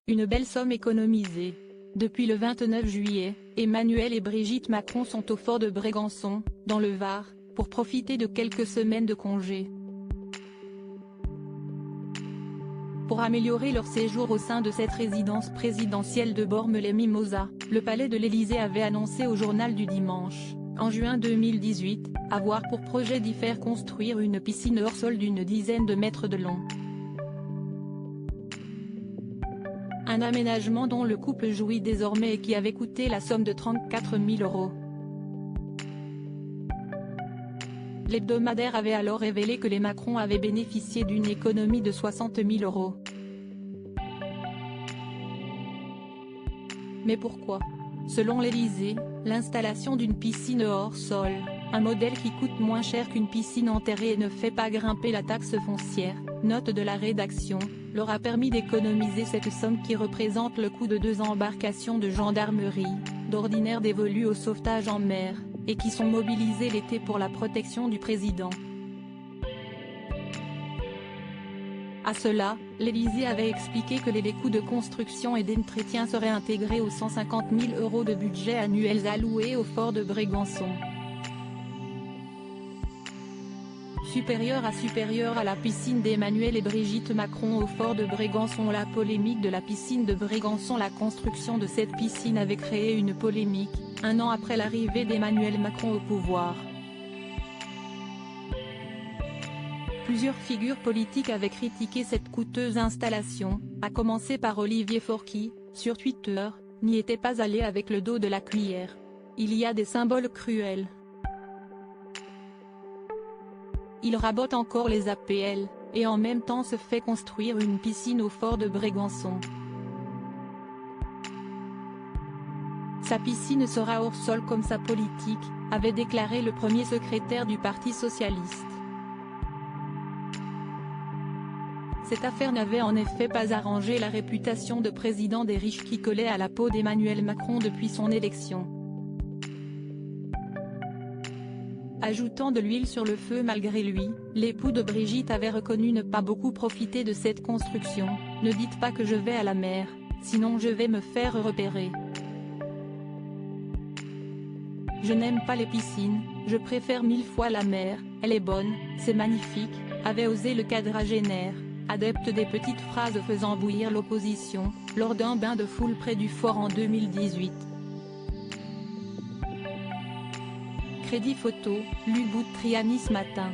Une belle somme économisée. Depuis le 29 juillet, Emmanuel et Brigitte Macron sont au fort de Brégançon, dans le Var, pour profiter de quelques semaines de congé. Pour améliorer leur séjour au sein de cette résidence présidentielle de Bormes-les-Mimosas, le palais de l'Élysée avait annoncé au journal du dimanche, en juin 2018, avoir pour projet d'y faire construire une piscine hors sol d'une dizaine de mètres de long. Un aménagement dont le couple jouit désormais et qui avait coûté la somme de 34 000 €. L'hebdomadaire avait alors révélé que les Macron avaient bénéficié d'une économie de 60 000 €. Mais pourquoi? Selon l'Élysée, l'installation d'une piscine hors sol, un modèle qui coûte moins cher qu'une piscine enterrée et ne fait pas grimper la taxe foncière, note de la rédaction, leur a permis d'économiser cette somme qui représente le coût de 2 embarcations de gendarmerie, d'ordinaire dévolues au sauvetage en mer, et qui sont mobilisées l'été pour la protection du président. À cela, l'Élysée avait expliqué que les coûts de construction et d'entretien seraient intégrés aux 150 000 € de budget annuels alloués au fort de Brégançon. Supérieur à la piscine d'Emmanuel et Brigitte Macron au fort de Brégançon. La polémique de la piscine de Brégançon. La construction de cette piscine avait créé une polémique, un an après l'arrivée d'Emmanuel Macron au pouvoir. Plusieurs figures politiques avaient critiqué cette coûteuse installation, à commencer par Olivier Faure qui, sur Twitter, n'y était pas allé avec le dos de la cuillère. Il y a des symboles cruels. Il rabote encore les APL, et en même temps se fait construire une piscine au fort de Brégançon. Sa piscine sera hors sol comme sa politique, avait déclaré le premier secrétaire du Parti socialiste. Cette affaire n'avait en effet pas arrangé la réputation de président des riches qui collait à la peau d'Emmanuel Macron depuis son élection. Ajoutant de l'huile sur le feu malgré lui, l'époux de Brigitte avait reconnu ne pas beaucoup profiter de cette construction. « Ne dites pas que je vais à la mer, sinon je vais me faire repérer. Je n'aime pas les piscines, je préfère 1000 fois la mer, elle est bonne, c'est magnifique », avait osé le quadragénaire, adepte des petites phrases faisant bouillir l'opposition, lors d'un bain de foule près du fort en 2018. Crédit photo, Lu Bout Triani ce matin.